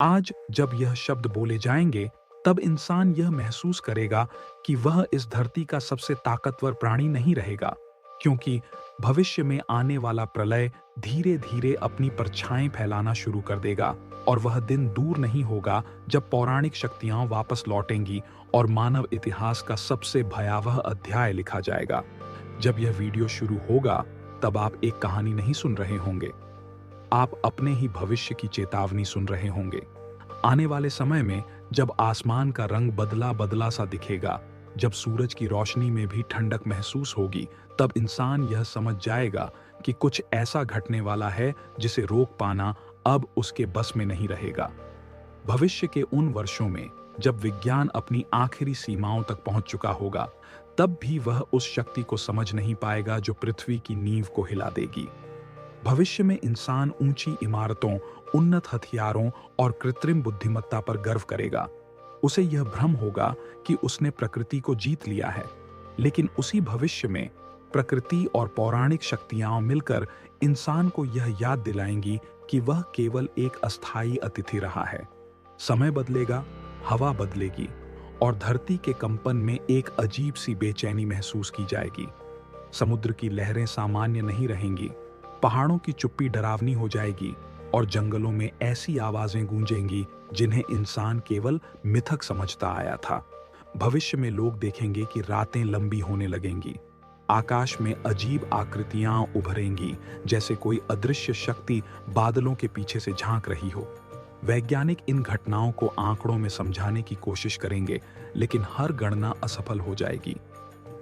आज जब यह शब्द बोले जाएंगे, तब इंसान यह महसूस करेगा कि वह इस धरती का सबसे ताकतवर प्राणी नहीं रहेगा, क्योंकि भविष्य में आने वाला प्रलय धीरे धीरे अपनी परछाएं फैलाना शुरू कर देगा और वह दिन दूर नहीं होगा जब पौराणिक शक्तियां वापस लौटेंगी और मानव इतिहास का सबसे भयावह अध्याय लिखा जाएगा। जब यह वीडियो शुरू होगा, तब आप एक कहानी नहीं सुन रहे होंगे, आप अपने ही भविष्य की चेतावनी सुन रहे होंगे। आने वाले समय में जब आसमान का रंग बदला बदला सा दिखेगा, जब सूरज की रोशनी में भी ठंडक महसूस होगी, तब इंसान यह समझ जाएगा कि कुछ ऐसा घटने वाला है जिसे रोक पाना अब उसके बस में नहीं रहेगा। भविष्य के उन वर्षों में जब विज्ञान अपनी आखिरी सीमाओं तक पहुंच चुका होगा, तब भी वह उस शक्ति को समझ नहीं पाएगा जो पृथ्वी की नींव को हिला देगी। भविष्य में इंसान ऊंची इमारतों, उन्नत हथियारों और कृत्रिम बुद्धिमत्ता पर गर्व करेगा। उसे यह भ्रम होगा कि उसने प्रकृति को जीत लिया है, लेकिन उसी भविष्य में प्रकृति और पौराणिक शक्तियां मिलकर इंसान को यह याद दिलाएंगी कि वह केवल एक अस्थायी अतिथि रहा है। समय बदलेगा, हवा बदलेगी और धरती के कंपन में एक अजीब सी बेचैनी महसूस की जाएगी। समुद्र की लहरें सामान्य नहीं रहेंगी, पहाड़ों की चुप्पी डरावनी हो जाएगी और जंगलों में ऐसी आवाजें गूंजेंगी जिन्हें इंसान केवल मिथक समझता आया था। भविष्य में लोग देखेंगे कि रातें लंबी होने लगेंगी, आकाश में अजीब आकृतियां उभरेंगी जैसे कोई अदृश्य शक्ति बादलों के पीछे से झांक रही हो। वैज्ञानिक इन घटनाओं को आंकड़ों में समझाने की कोशिश करेंगे, लेकिन हर गणना असफल हो जाएगी,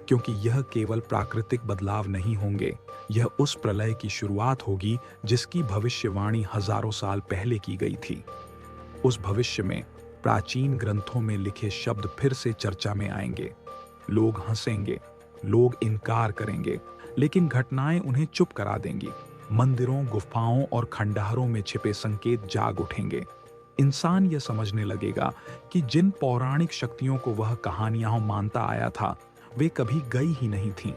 क्योंकि यह केवल प्राकृतिक बदलाव नहीं होंगे, यह उस प्रलय की शुरुआत होगी जिसकी भविष्यवाणी हजारों साल पहले की गई थी। उस भविष्य में प्राचीन ग्रंथों में लिखे शब्द फिर से चर्चा में आएंगे। लोग हंसेंगे, लोग इनकार करेंगे, लेकिन घटनाएं उन्हें चुप करा देंगी। मंदिरों, गुफाओं और खंडहरों में छिपे संकेत जाग उठेंगे। इंसान यह समझने लगेगा कि जिन पौराणिक शक्तियों को वह कहानियां मानता आया था, वे कभी गई ही नहीं थीं।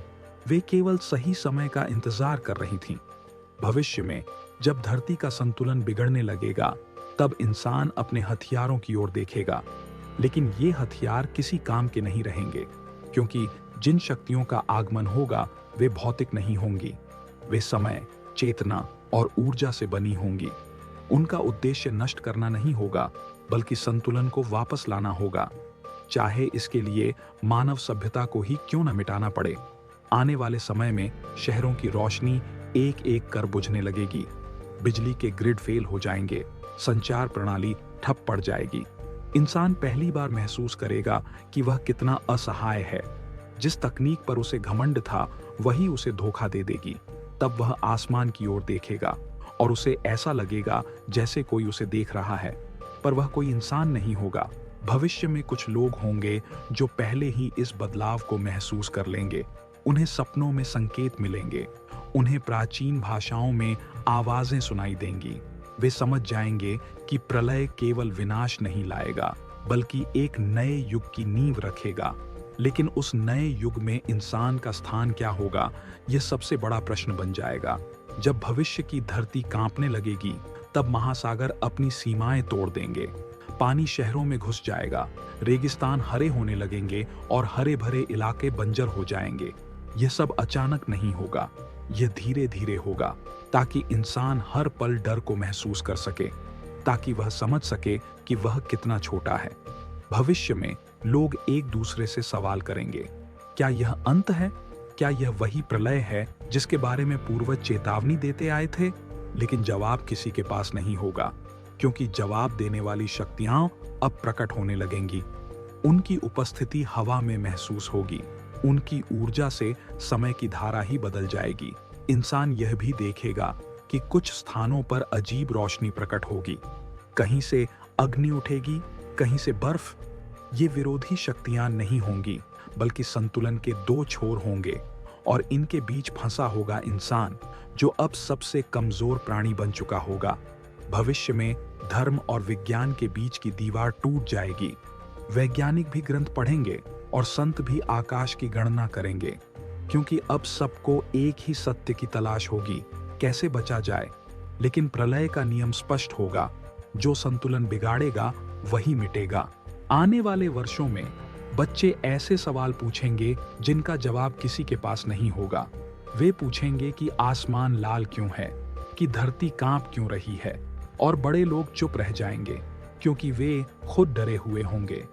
वे केवल सही समय का इंतजार कर रही थीं। भविष्य में जब धरती का संतुलन बिगड़ने लगेगा, तब इंसान अपने हथियारों की ओर देखेगा, लेकिन ये हथियार किसी काम के नहीं रहेंगे, क्योंकि जिन शक्तियों का आगमन होगा वे भौतिक नहीं होंगी। वे समय, चेतना और ऊर्जा से बनी होंगी। उनका उद्देश्य नष्ट करना नहीं होगा, बल्कि संतुलन को वापस लाना होगा, चाहे इसके लिए मानव सभ्यता को ही क्यों न मिटाना पड़े। आने वाले समय में शहरों की रोशनी एक एक कर बुझने लगेगी, बिजली के ग्रिड फेल हो जाएंगे, संचार प्रणाली ठप पड़ जाएगी। इंसान पहली बार महसूस करेगा कि वह कितना असहाय है। जिस तकनीक पर उसे घमंड था, वही उसे धोखा दे देगी। तब वह आसमान की ओर देखेगा और उसे ऐसा लगेगा जैसे कोई उसे देख रहा है, पर वह कोई इंसान नहीं होगा। भविष्य में कुछ लोग होंगे जो पहले ही इस बदलाव को महसूस कर लेंगे। उन्हें सपनों में संकेत मिलेंगे, उन्हें प्राचीन भाषाओं में आवाजें सुनाई देंगी। वे समझ जाएंगे कि प्रलय केवल विनाश नहीं लाएगा, बल्कि एक नए युग की नींव रखेगा। लेकिन उस नए युग में इंसान का स्थान क्या होगा, यह सबसे बड़ा प्रश्न बन जाएगा। जब भविष्य की धरती कांपने लगेगी, तब महासागर अपनी सीमाएं तोड़ देंगे, पानी शहरों में घुस जाएगा, रेगिस्तान हरे होने लगेंगे और हरे भरे इलाके बंजर हो जाएंगे। यह सब अचानक नहीं होगा, यह धीरे धीरे होगा, ताकि इंसान हर पल डर को महसूस कर सके, ताकि वह समझ सके कि वह कितना छोटा है। भविष्य में लोग एक दूसरे से सवाल करेंगे, क्या यह अंत है? क्या यह वही प्रलय है जिसके बारे में पूर्वज चेतावनी देते आए थे? लेकिन जवाब किसी के पास नहीं होगा, क्योंकि जवाब देने वाली शक्तियां अब प्रकट होने लगेंगी। उनकी उपस्थिति हवा में महसूस होगी, उनकी ऊर्जा से समय की धारा ही बदल जाएगी। इंसान यह भी देखेगा कि कुछ स्थानों पर अजीब रोशनी प्रकट होगी, कहीं से अग्नि उठेगी, कहीं से बर्फ। ये विरोधी शक्तियां नहीं होंगी, बल्कि संतुलन के दो छोर होंगे और इनके बीच फंसा होगा इंसान, जो अब सबसे कमजोर प्राणी बन चुका होगा। भविष्य में धर्म और विज्ञान के बीच की दीवार टूट जाएगी। वैज्ञानिक भी ग्रंथ पढ़ेंगे और संत भी आकाश की गणना करेंगे, क्योंकि अब सबको एक ही सत्य की तलाश होगी, कैसे बचा जाए। लेकिन प्रलय का नियम स्पष्ट होगा, जो संतुलन बिगाड़ेगा वही मिटेगा। आने वाले वर्षों में बच्चे ऐसे सवाल पूछेंगे जिनका जवाब किसी के पास नहीं होगा। वे पूछेंगे कि आसमान लाल क्यों है, कि धरती कांप क्यों रही है, और बड़े लोग चुप रह जाएंगे क्योंकि वे खुद डरे हुए होंगे।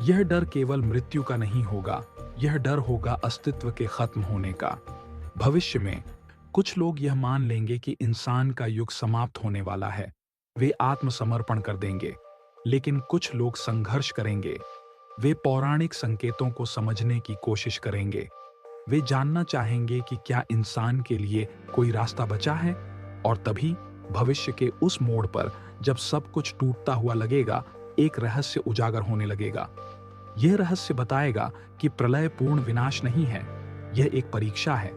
यह डर केवल मृत्यु का नहीं होगा, यह डर होगा अस्तित्व के खत्म होने का। भविष्य में कुछ लोग यह मान लेंगे कि इंसान का युग समाप्त होने वाला है, वे आत्मसमर्पण कर देंगे। लेकिन कुछ लोग संघर्ष करेंगे, वे पौराणिक संकेतों को समझने की कोशिश करेंगे। वे जानना चाहेंगे कि क्या इंसान के लिए कोई रास्ता बचा है। और तभी भविष्य के उस मोड़ पर जब सब कुछ टूटता हुआ लगेगा, एक रहस्य उजागर होने लगेगा। यह रहस्य बताएगा कि प्रलय पूर्ण विनाश नहीं है, यह एक परीक्षा है।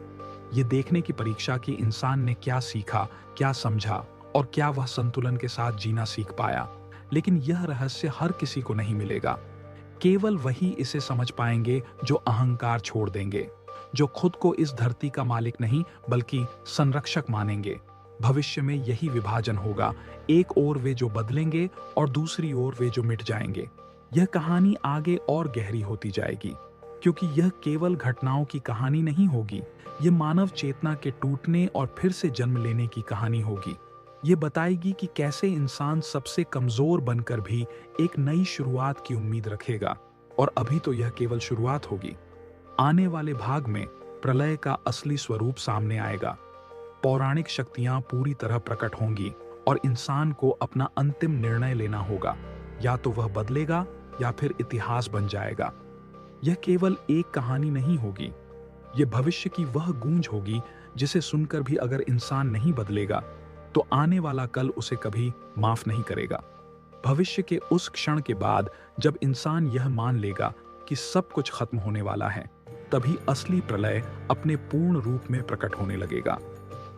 यह देखने की परीक्षा कि इंसान ने क्या सीखा, क्या समझा और क्या वह संतुलन के साथ जीना सीख पाया। लेकिन यह रहस्य हर किसी को नहीं मिलेगा। केवल वही इसे समझ पाएंगे जो अहंकार छोड़ देंगे, जो खुद को इस धरती का मालिक नहीं बल्कि संरक्षक मानेंगे। भविष्य में यही विभाजन होगा, एक ओर वे जो बदलेंगे और दूसरी ओर वे जो मिट जाएंगे। यह कहानी आगे और गहरी होती जाएगी, क्योंकि यह केवल घटनाओं की कहानी नहीं होगी, यह मानव चेतना के टूटने और फिर से जन्म लेने की कहानी होगी। यह बताएगी कि कैसे इंसान सबसे कमजोर बनकर भी एक नई शुरुआत की उम्मीद रखेगा। और अभी तो यह केवल शुरुआत होगी। आने वाले भाग में प्रलय का असली स्वरूप सामने आएगा। पौराणिक शक्तियां पूरी तरह प्रकट होंगी और इंसान को अपना अंतिम निर्णय लेना होगा, या तो वह बदलेगा या फिर इतिहास बन जाएगा। यह केवल एक कहानी नहीं होगी, यह भविष्य की वह गूंज होगी जिसे सुनकर भी अगर इंसान नहीं बदलेगा तो आने वाला कल उसे कभी माफ नहीं करेगा। भविष्य के उस क्षण के बाद जब इंसान यह मान लेगा कि सब कुछ खत्म होने वाला है, तभी असली प्रलय अपने पूर्ण रूप में प्रकट होने लगेगा।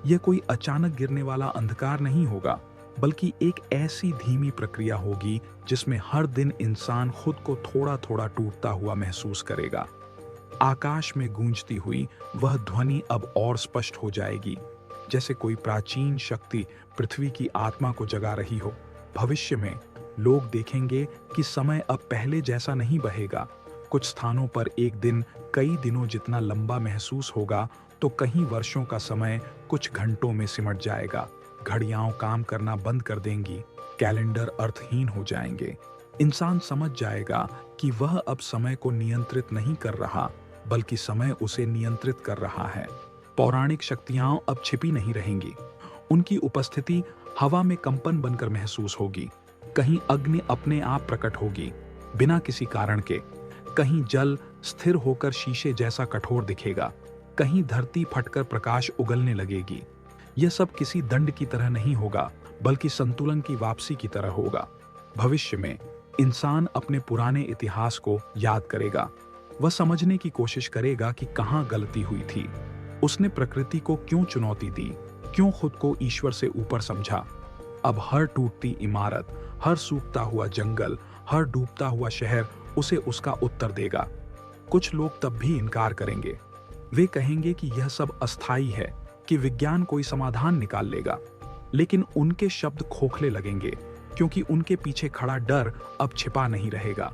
यह कोई अचानक गिरने वाला अंधकार नहीं होगा, बल्कि एक ऐसी धीमी प्रक्रिया होगी जिसमें हर दिन इंसान खुद को थोड़ा थोड़ा टूटता हुआ महसूस करेगा। आकाश में गूंजती हुई वह ध्वनि अब और स्पष्ट हो जाएगी, जैसे कोई प्राचीन शक्ति पृथ्वी की आत्मा को जगा रही हो। भविष्य में लोग देखेंगे कि समय अब पहले जैसा नहीं बहेगा। कुछ स्थानों पर एक दिन कई दिनों जितना लंबा महसूस होगा, तो कहीं वर्षों का समय कुछ घंटों में सिमट जाएगा। घड़ियां काम करना बंद कर देंगी, कैलेंडर अर्थहीन हो जाएंगे। इंसान समझ जाएगा कि वह अब समय को नियंत्रित नहीं कर रहा, बल्कि समय उसे नियंत्रित कर रहा है। पौराणिक शक्तियां अब छिपी नहीं रहेंगी, उनकी उपस्थिति हवा में कंपन बनकर महसूस होगी। कहीं अग्नि अपने आप प्रकट होगी बिना किसी कारण के, कहीं जल स्थिर होकर शीशे जैसा कठोर दिखेगा, कहीं धरती फटकर प्रकाश उगलने लगेगी। यह सब किसी दंड की तरह नहीं होगा, बल्कि संतुलन की वापसी की तरह होगा। भविष्य में इंसान अपने पुराने इतिहास को याद करेगा। वह समझने की कोशिश करेगा कि कहां गलती हुई थी, उसने प्रकृति को क्यों चुनौती दी, क्यों खुद को ईश्वर से ऊपर समझा। अब हर टूटती इमारत, हर सूखता हुआ जंगल, हर डूबता हुआ शहर उसे उसका उत्तर देगा। कुछ लोग तब भी इनकार करेंगे, वे कहेंगे कि यह सब अस्थायी है, कि विज्ञान कोई समाधान निकाल लेगा। लेकिन उनके शब्द खोखले लगेंगे, क्योंकि उनके पीछे खड़ा डर अब छिपा नहीं रहेगा।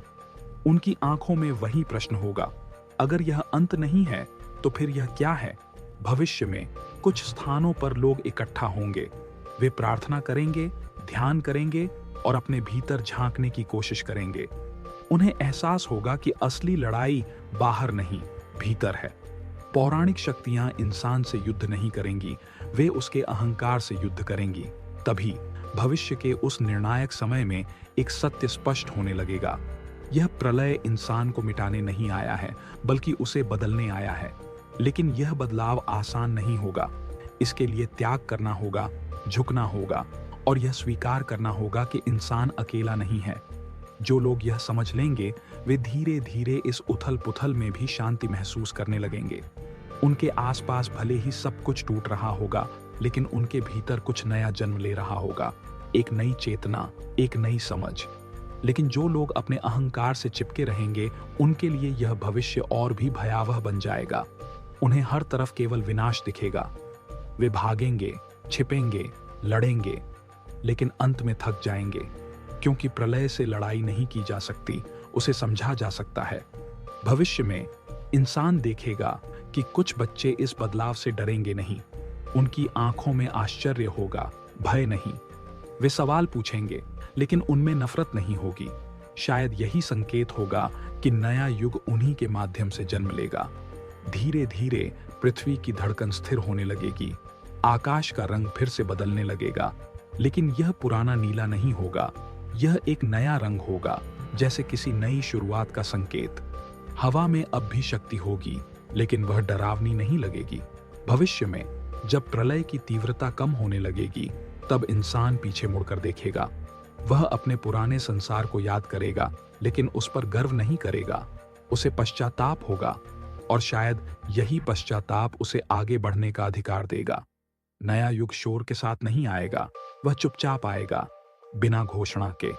उनकी आंखों में वही प्रश्न होगा, अगर यह अंत नहीं है तो फिर यह क्या है। भविष्य में कुछ स्थानों पर लोग इकट्ठा होंगे, वे प्रार्थना करेंगे, ध्यान करेंगे और अपने भीतर झांकने की कोशिश करेंगे। उन्हें एहसास होगा कि असली लड़ाई बाहर नहीं, भीतर है। पौराणिक शक्तियां इंसान से युद्ध नहीं करेंगी, वे उसके अहंकार से युद्ध करेंगी। तभी भविष्य के उस निर्णायक समय में एक सत्य स्पष्ट होने लगेगा। यह प्रलय इंसान को मिटाने नहीं आया है, बल्कि उसे बदलने आया है। लेकिन यह बदलाव आसान नहीं होगा। इसके लिए त्याग करना होगा, झुकना होगा और यह स्वीकार करना होगा कि इंसान अकेला नहीं है। जो लोग यह समझ लेंगे, वे धीरे धीरे इस उथल पुथल में भी शांति महसूस करने लगेंगे। उनके आसपास भले ही सब कुछ टूट रहा होगा, लेकिन उनके भीतर कुछ नया जन्म ले रहा होगा, एक नई चेतना, एक नई समझ। लेकिन जो लोग अपने अहंकार से चिपके रहेंगे, उनके लिए यह भविष्य और भी भयावह बन जाएगा। उन्हें हर तरफ केवल विनाश दिखेगा। वे भागेंगे, छिपेंगे, लड़ेंगे, लेकिन अंत में थक जाएंगे, क्योंकि प्रलय से लड़ाई नहीं की जा सकती, उसे समझा जा सकता है। भविष्य में इंसान देखेगा कि कुछ बच्चे इस बदलाव से डरेंगे नहीं, उनकी आंखों में आश्चर्य होगा, भय नहीं। वे सवाल पूछेंगे, लेकिन उनमें नफरत नहीं होगी। शायद यही संकेत होगा कि नया युग उन्हीं के माध्यम से जन्म लेगा। धीरे धीरे पृथ्वी की धड़कन स्थिर होने लगेगी, आकाश का रंग फिर से बदलने लगेगा, लेकिन यह पुराना नीला नहीं होगा, यह एक नया रंग होगा, जैसे किसी नई शुरुआत का संकेत। हवा में अब भी शक्ति होगी, लेकिन वह डरावनी नहीं लगेगी। भविष्य में जब प्रलय की तीव्रता कम होने लगेगी, तब इंसान पीछे मुड़कर देखेगा। वह अपने पुराने संसार को याद करेगा, लेकिन उस पर गर्व नहीं करेगा। उसे पश्चाताप होगा, और शायद यही पश्चाताप उसे आगे बढ़ने का अधिकार देगा। नया युग शोर के साथ नहीं आएगा, वह चुपचाप आएगा, बिना घोषणा के।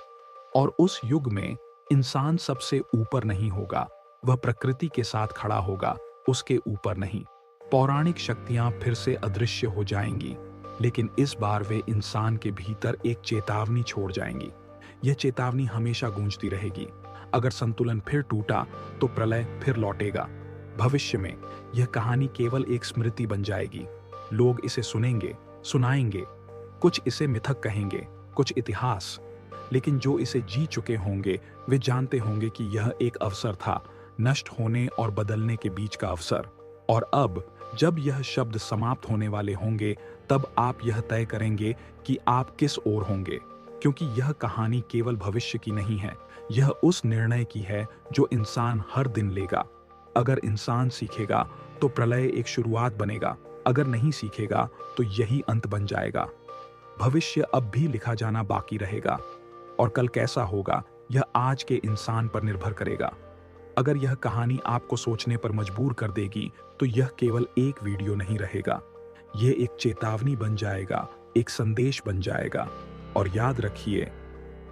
और उस युग में इंसान सबसे ऊपर नहीं होगा, वह प्रकृति के साथ खड़ा होगा, उसके ऊपर नहीं। पौराणिक शक्तियां फिर से अदृश्य हो जाएंगी, लेकिन इस बार वे इंसान के भीतर एक चेतावनी छोड़ जाएंगी। यह चेतावनी हमेशा गूंजती रहेगी। अगर संतुलन फिर टूटा तो प्रलय फिर लौटेगा। भविष्य में यह कहानी केवल एक स्मृति बन जाएगी। लोग इसे सुनेंगे, सुनाएंगे, कुछ इसे मिथक कहेंगे, कुछ इतिहास। लेकिन जो इसे जी चुके होंगे वे जानते होंगे कि यह एक अवसर था, नष्ट होने और बदलने के बीच का अवसर। और अब जब यह शब्द समाप्त होने वाले होंगे, तब आप यह तय करेंगे कि आप किस ओर होंगे, क्योंकि यह कहानी केवल भविष्य की नहीं है, यह उस निर्णय की है जो इंसान हर दिन लेगा। अगर इंसान सीखेगा तो प्रलय एक शुरुआत बनेगा, अगर नहीं सीखेगा तो यही अंत बन जाएगा। भविष्य अब भी लिखा जाना बाकी रहेगा, और कल कैसा होगा यह आज के इंसान पर निर्भर करेगा। अगर यह कहानी आपको सोचने पर मजबूर कर देगी, तो यह केवल एक वीडियो नहीं रहेगा, यह एक चेतावनी बन जाएगा, एक संदेश बन जाएगा। और याद रखिए,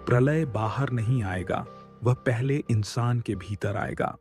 प्रलय बाहर नहीं आएगा, वह पहले इंसान के भीतर आएगा।